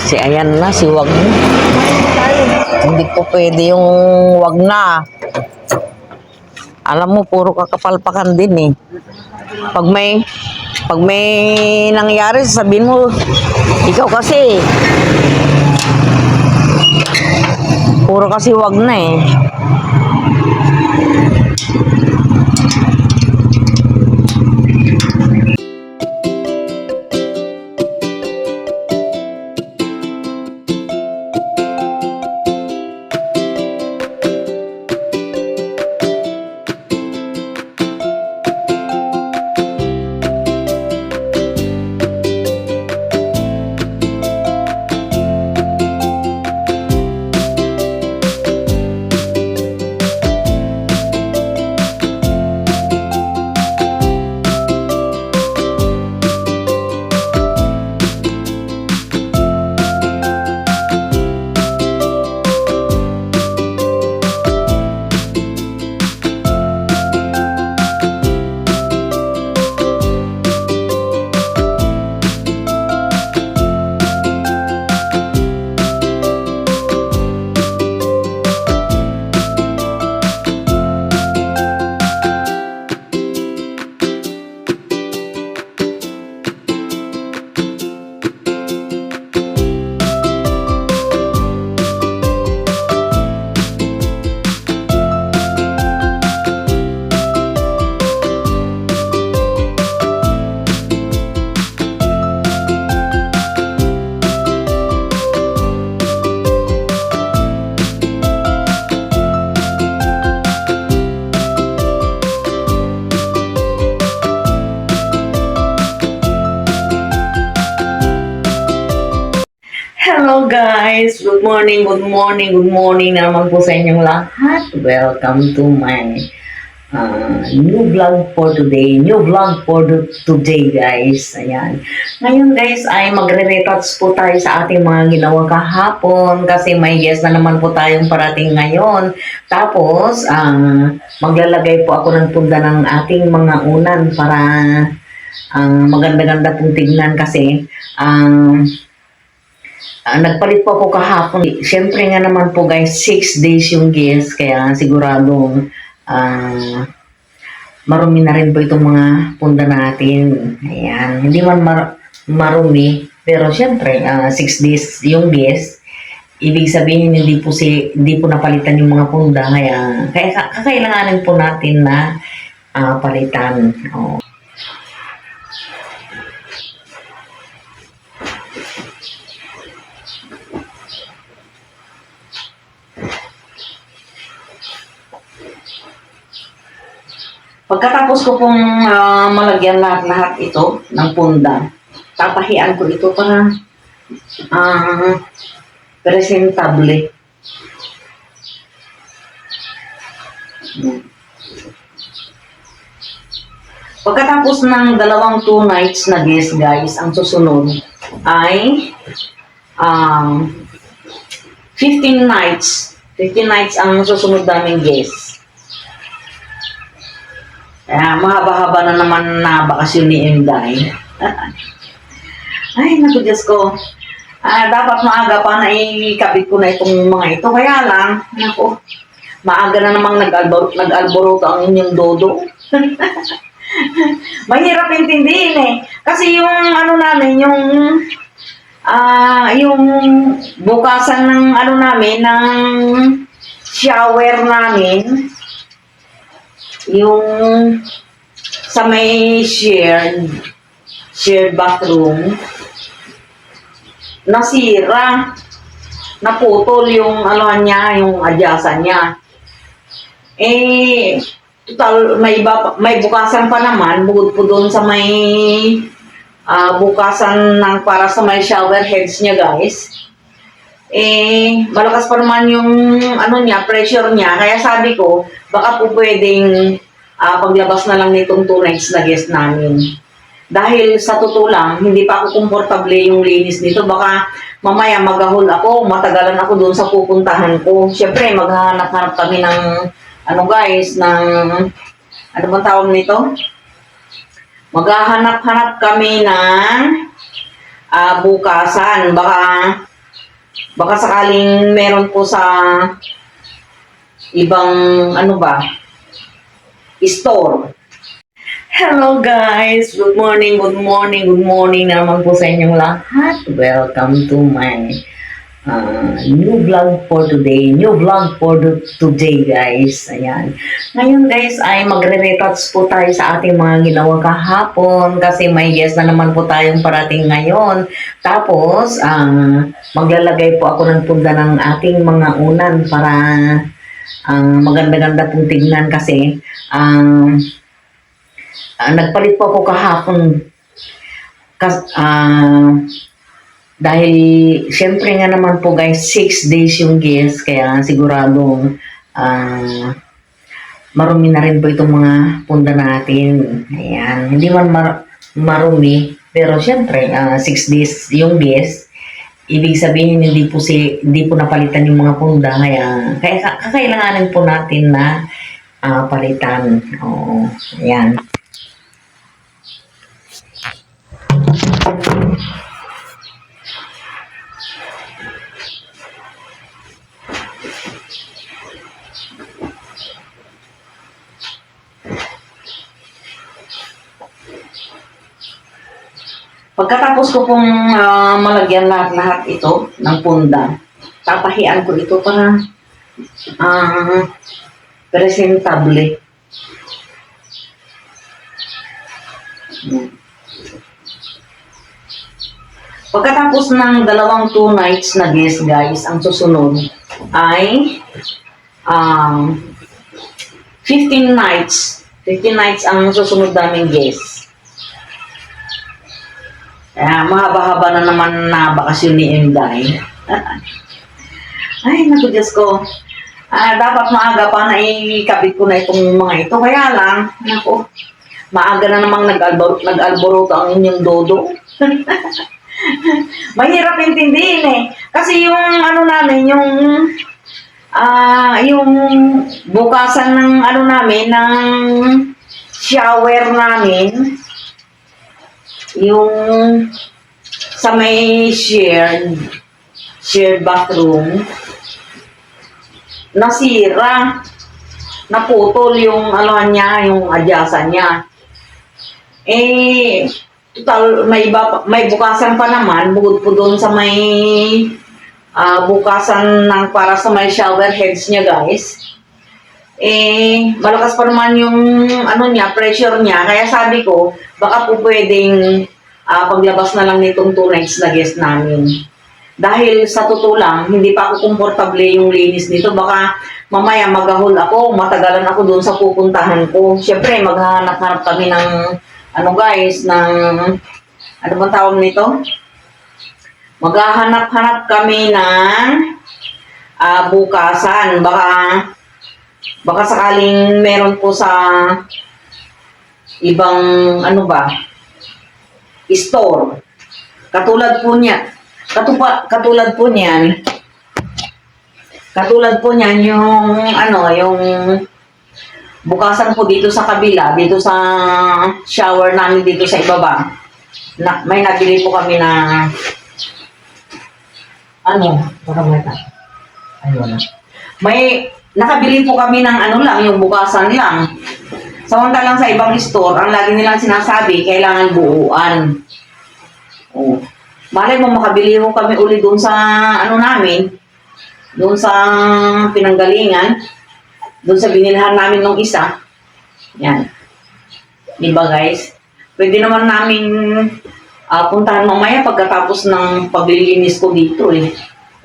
Si ayan na, si wag na. Hindi po pwede yung wag na. Alam mo, puro kakapalpakan din eh. Pag may nangyari, sabihin mo, ikaw kasi, puro kasi wag na eh. Hello guys! Good morning, good morning, good morning na naman po sa inyong lahat. Welcome to my new vlog for today. New vlog for today guys. Ayan. Ngayon guys ay magre-retouch po tayo sa ating mga ginawa kahapon kasi may guest na naman po tayong parating ngayon. Tapos maglalagay po ako ng punda ng ating mga unan para maganda-ganda pong tignan kasi nagpalit po ako kahapon. Siyempre nga naman po guys, 6 days yung guest. Kaya siguradong marumi na rin po itong mga punda natin. Ayan. Hindi man marumi. Pero siyempre, 6 days yung guest. Ibig sabihin, hindi po napalitan yung mga punda. Kaya kakailanganin po natin na palitan. Oh. Pagkatapos ko pong malagyan lahat ito ng punda, tatahian ko ito para presentable. Pagkatapos ng 2 nights na guest guys, ang susunod ay 15 nights. 15 nights ang susunod naming guest. Mahaba-haba na naman na bakasyon ni Inday. Ay, naku Diyos ko. Dapat maaga pa na ikabit ko na itong mga ito. Kaya lang, naku, maaga na namang nag-alboroto ang inyong dodo. Mahirap intindihin eh. Kasi yung namin, yung bukasan ng namin, ng shower namin, yung sa may shared bathroom, nasira, naputol yung niya, yung adyasan niya. Total, may bukasan pa naman, bukod po doon sa may bukasan ng para sa may shower heads niya guys. Malakas pa naman yung niya, pressure niya. Kaya sabi ko, baka po pwedeng paglabas na lang nitong 2 nights na guest namin. Dahil sa totoo lang, hindi pa ako komportable yung linis nito. Baka mamaya magahol ako, matagalan ako doon sa pupuntahan ko. Siyempre, maghahanap-hanap kami ng guys, ng ano bang tawag nito? Maghahanap-hanap kami ng bukasan. Baka sakaling meron po sa ibang store. Hello guys! Good morning, good morning, good morning na naman po sa inyong lahat. Welcome to my new vlog for today guys. Ayan. Ngayon guys ay magre-retouch po tayo sa ating mga ginawa kahapon kasi may guest na naman po tayong parating ngayon. Tapos maglalagay po ako ng punda ng ating mga unan para maganda-ganda pong tignan kasi nagpalit po ako kahapon dahil syempre nga naman po guys 6 days yung guest kaya siguradong marumi na rin po itong mga punda natin. Ayan, hindi man marumi pero syempre 6 days yung guest, ibig sabihin hindi po napalitan yung mga punda kaya kakailanganin po natin na palitan. Oo, ayan. Pagkatapos ko pong malagyan lahat ito ng punda, tatahian ko ito para presentable. Pagkatapos ng 2 nights na guest guys, ang susunod ay 15 nights. 15 nights ang susunod naming guest. Mahaba-haba na naman na bakasyon ni Inday. Ay, naku Diyos ko. Dapat maaga pa na ikabit ko na itong mga ito. Kaya lang, naku, maaga na namang nag-alboroto ang inyong dodo. Mahirap intindihin eh. Kasi yung namin, yung bukasan ng namin, ng shower namin, yung sa may shared bathroom, nasira, naputol yung yung adyasan niya. Total, may bukasan pa naman, bukod po doon sa may bukasan ng para sa may shower heads niya guys. Malakas pa naman yung pressure niya. Kaya sabi ko, baka po pwedeng paglabas na lang nitong 2 nights na guest namin. Dahil sa totoo lang, hindi pa ako komportable yung linis dito. Baka mamaya magahol ako, matagalan ako doon sa pupuntahan ko. Siyempre, maghahanap-hanap kami ng guys, ng bang tawag nito? Maghahanap-hanap kami ng bukasan. Baka sakaling meron po sa ibang store. Katulad po niyan yung bukasan po dito sa kabila, dito sa shower namin dito sa ibaba. May nabili po kami na may nakabili po kami ng yung bukasan lang. Samantalang sa ibang store, ang lagi nilang sinasabi, kailangan buuan. Malay mo, makabili mo kami uli doon sa namin, doon sa pinanggalingan, doon sa binilhan namin nung isa. Yan. Diba guys? Pwede naman namin puntahan mamaya pagkatapos ng paglilinis ko dito eh.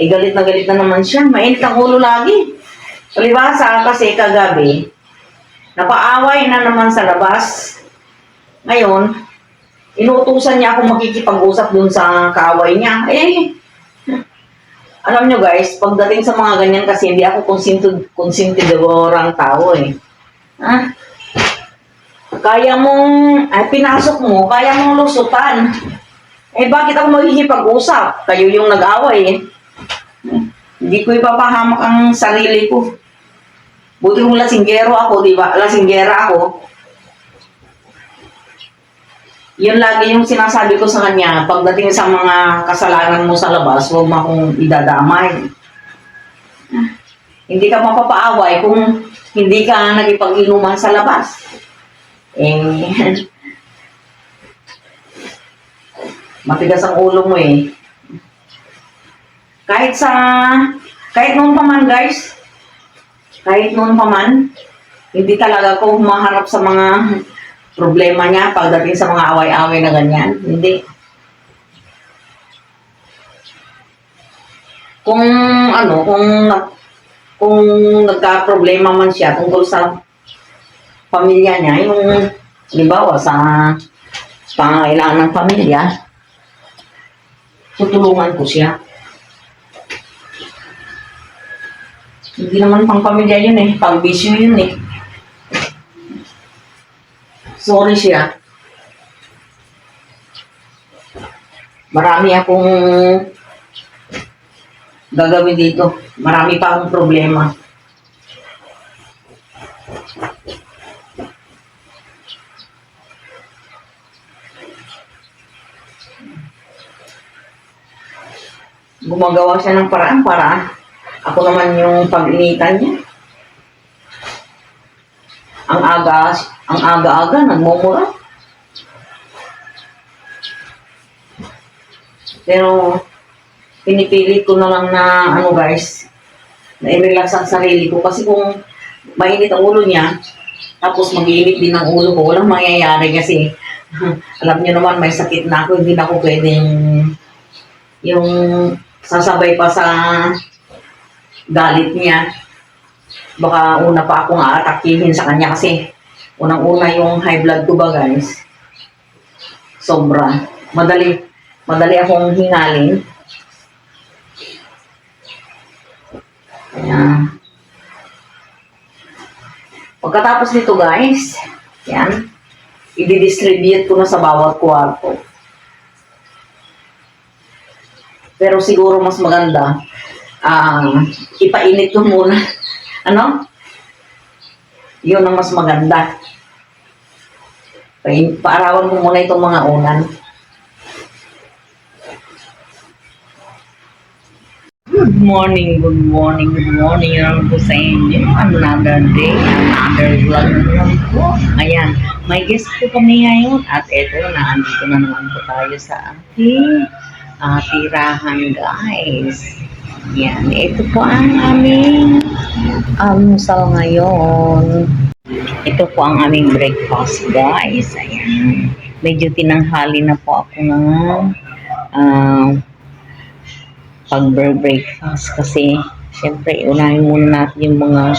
Galit na naman siya. Mainit ang ulo lagi. Palibasa kasi kagabi, napaaway na naman sa labas. Ngayon, inuutusan niya ako makikipag-usap dun sa kaaway niya. Alam nyo guys, pagdating sa mga ganyan kasi hindi ako konsentidorang tao eh. Kaya mong, pinasok mo, kaya mong lusutan. Bakit ako makikipag-usap? Kayo yung nag-away eh. Hindi ko ipapahamak ang sarili ko. Buti kung lasinggero ako, di ba? Lasinggera ako. Yun lagi yung sinasabi ko sa kanya, pagdating sa mga kasalanan mo sa labas, huwag mo akong idadamay. Hindi ka mapapaaway kung hindi ka nagipag-inuman sa labas. Eh, matigas ang ulo mo eh. Kahit noon pa man guys, kahit noon pa man, hindi talaga ako humaharap sa mga problema niya pagdating sa mga away-away na ganyan. Hindi. Kung kung nagka-problema man siya tungkol sa pamilya niya, yung halimbawa sa pangangailangan ng pamilya, tutulungan ko siya. Hindi naman pang pamilya yun eh, pang bisyo yun eh. Sorry siya. Marami akong gagawin dito. Marami pa akong problema. Gumagawa siya ng paraan para ako naman yung pag-initan niya. Ang aga-aga, nagmumura. Pero, pinipilit ko na lang na, guys, na i-relax ang sarili ko. Kasi kung mainit ang ulo niya, tapos mag-iinit din ang ulo ko, walang mangyayari kasi, alam niyo naman, may sakit na ako, hindi na ako pwedeng yung sasabay pa sa galit niya. Baka una pa akong aatakihin sa kanya kasi unang-una yung high blood ko ba guys, sobra. Madali akong hingalin. Ayan. Pagkatapos nito guys, yan, i-distribute ko na sa bawat kwarto. Pero siguro mas maganda, ipainit ko muna. Yun ang mas maganda. Paarawan ko muna itong mga unan. Good morning. Alam ko sa inyo. Another day, another vlog naman po. Ayan, may guest po kami ngayon. At eto, naandito na naman po tayo sa ating tirahan guys. Yan, ito po ang aming almusal ngayon. Ito po ang aming breakfast guys. Ayan, medyo tinanghali na po ako ng pag-breakfast kasi syempre unahin muna natin yung mga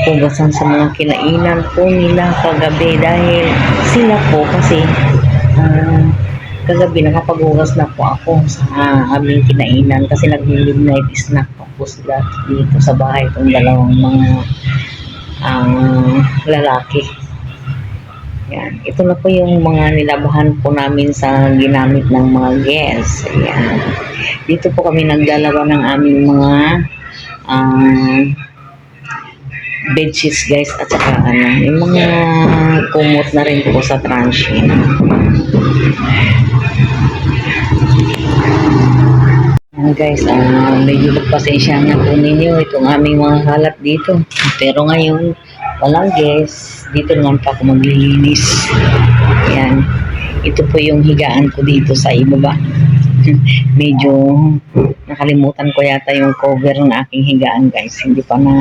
hugasan sa mga kinainan po nila kagabi dahil sila po kasi kagabi nakapaghugas na po ako sa aming kinainan kasi nag-midnight snack po sila dito sa bahay itong dalawang mga lalaki. Yan. Ito na po yung mga nilabahan po namin sa ginamit ng mga guests. Yan. Dito po kami nagdalawa ng aming mga bedsheets guys at saka yung mga kumot na rin po sa transient. Guys, medyo magpasensya na po ninyo itong aming mga halat dito. Pero ngayon, walang guest. Dito naman pa ako maglilinis. Ayan. Ito po yung higaan ko dito sa ibaba. Medyo nakalimutan ko yata yung cover ng aking higaan guys. Hindi pa na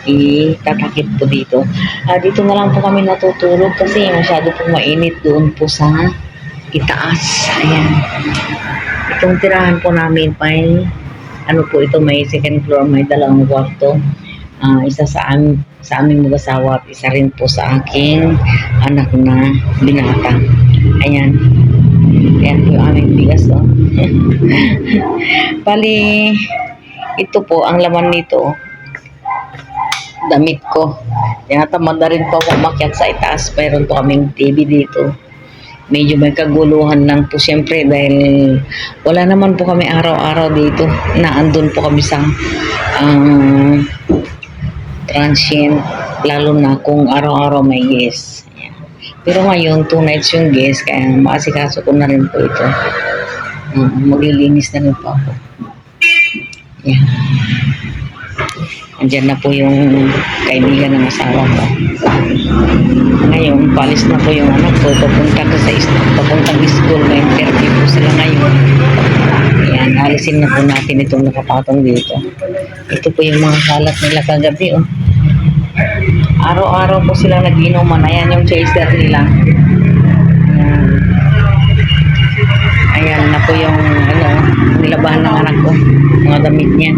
itatakip po dito. Dito na lang po kami natutulog kasi masyado po mainit doon po sa itaas. Ayan. Itong tirahan po namin may may second floor, may dalawang kwarto. Isa sa aming mag-asawa at isa rin po sa aking anak na binata. Ayan. Ayan po yung aming bigas. Oh. Bali, ito po, ang laman nito, damit ko. Tinatamad na rin po ako umakyat sa itaas. Mayroon po kaming TV dito. Medyo may kaguluhan lang po siyempre dahil wala naman po kami araw-araw dito. Naandun po kami sa transient, lalo na kung araw-araw may guest. Ayan. Pero ngayon, 2 nights yung guest, kaya maasikaso ko na rin po ito. Maglilinis na rin po ako. Yan. Andiyan na po yung kaibigan ng asawa ko. Ngayon, palis na po yung anak ko. Papuntang school na interview po sila ngayon. Yan, alisin na po natin itong nakapatong dito. Ito po yung mga kalat nila kagabi, oh. Araw-araw po sila nag-inuman. Ayan yung chaser nila. Ayan na po yung nilabahan ng anak ko. Mga damit niya.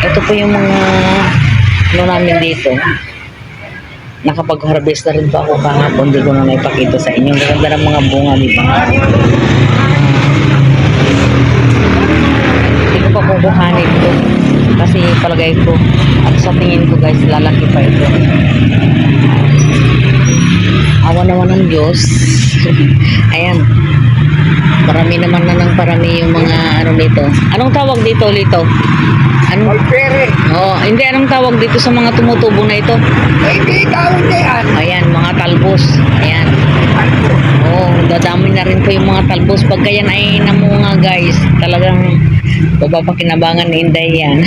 Ito po yung mga namin dito. Nakapag-harvest na rin po ako kahapon. Hindi ko na naipakita sa inyo. Ganda ng mga bunga, di ba? Hindi ko pa kukuhanin ito. Kasi palagay ko, at sa tingin ko guys, lalaki pa ito. Awa naman ng Diyos. Ayan. Parami naman na ng parami yung mga dito. Anong tawag dito, Lito? Oh, hindi, anong tawag dito sa mga tumutubo na ito? Hindi tawag na yan. Ayan, mga talbos. Ayan. Oh, dadami na rin po yung mga talbos. Pagka yan ay namunga guys, talagang babapakinabangan ni Inday yan.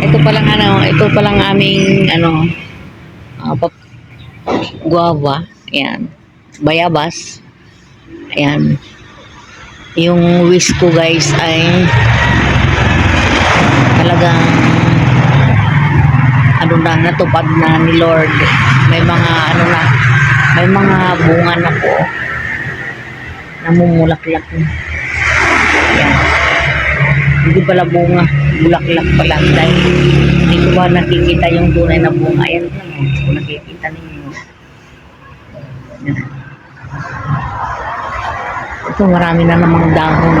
Ito palang aming guava. Ayan. Bayabas. Ayan. Yung wish ko guys ay talagang natupad na ni Lord. May mga may mga bunga na po namumulaklak na. Ayan. Hindi pala bunga, bulaklak pala dahil hindi ko ba nakikita yung tunay na bunga. Ayan lang, kung nakikita ninyo. Ayan. Ito, marami na namang dahon.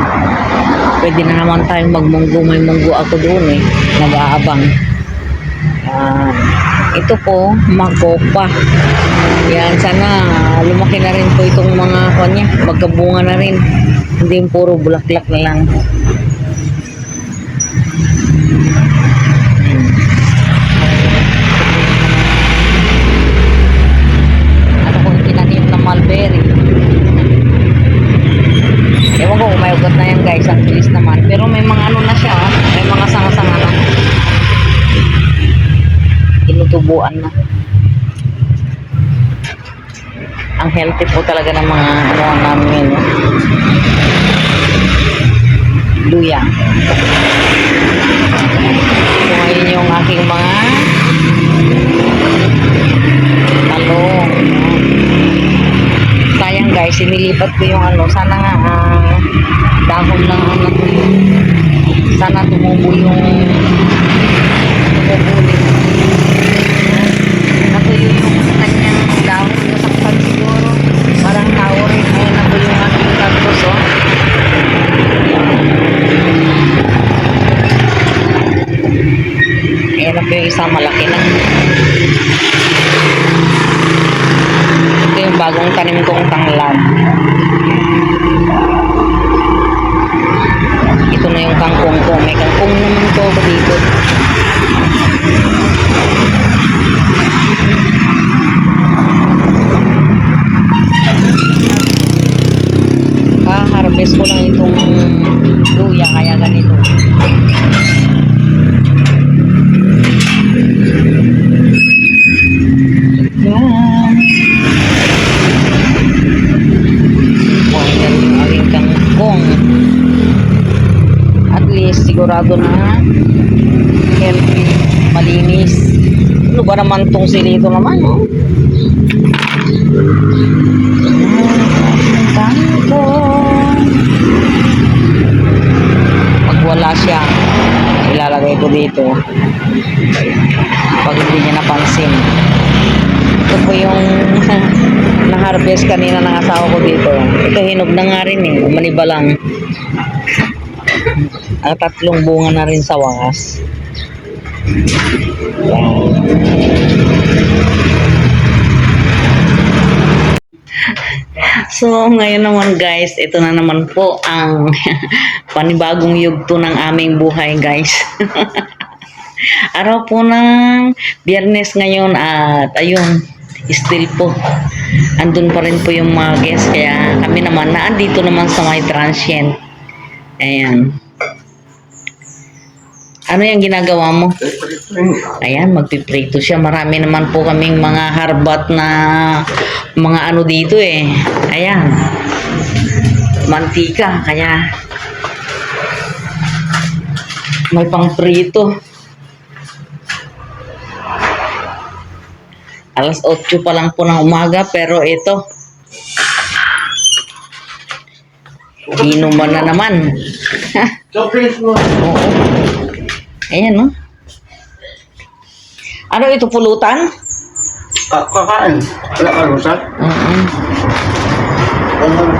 Pwede na naman tayong magmunggo. May munggo ako doon eh. Nag-aabang. Ito po, makopa. Yan, sana lumaki na rin po itong mga kanya. Magkabunga na rin. Hindi yung puro bulaklak na lang. Ano kung tinanim na mulberry? Ewan ko kung may ugat na yan guys, ang bilis naman. Pero may mga na siya, may mga sanga-sanga na. Tinutubuan na. Ang healthy po talaga ng mga namin. Luya. So ngayon yung aking mga talong. Sayang guys, inilipat ko yung sana nga dahon lang ang natuyo. Sana tumubo yung natuyo yung kanyang dahon. Nasaktan siguro. Parang tao rin. Ayun natuyo yung aking cactus, oh. Ayan na po yung isang malaki na. Ito yung bagong tanim kong tanglad. Ito na yung kangkong ko. May kangkong naman ko ako dito. Harvest ko lang itong luya kaya ganito. Yan. Ayan yung aking kangkong. At least sigurado na healthy, malinis. Ano ba naman tong silito naman, no? Pag wala siya, ilalagay ko dito. Pag hindi niya napansin. Ito po yung na-harvest kanina ng asawa ko dito. Ito hinog na nga rin eh. Maniba lang. Ang 3 bunga na rin sa wakas. So, ngayon naman guys, ito na naman po ang panibagong yugto ng aming buhay guys. Araw po ng Biyernes ngayon at ayun, still po. Andun pa rin po yung mga guests kaya kami naman naandito naman sa may transient. Ayan. Ano yung ginagawa mo? Ayan, magpiprito siya. Marami naman po kaming mga harbat na mga ano dito eh. Ayan. Mantika, kaya may pangprito. Alas 8 pa lang po ng umaga pero ito ginuman na naman. Surprise mo. Oo. Ayan, no? Ano ito, pulutan? Kakain. Wala ka lusan? Oo.